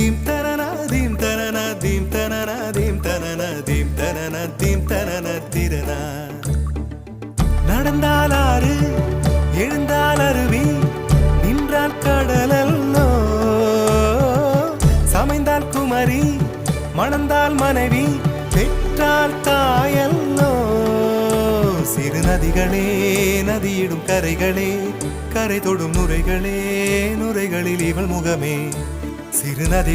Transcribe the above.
Theme தனனா theme தனனா theme தனனா தீம் தனனா தீம் தனனா தீம் தனன திரனா. நடந்தால் ஆறு எழுந்தால் அருவி நின்றால் கடலல்லோ, சமைந்தால் குமரி மணந்தால் மனைவி பெற்றால் தாயல்லோ. சிறு நதிகளே நதியிடும் கரைகளே கரை தொடும் நுரைகளே நுரைகளில் இவள் முகமே. சிறு நதி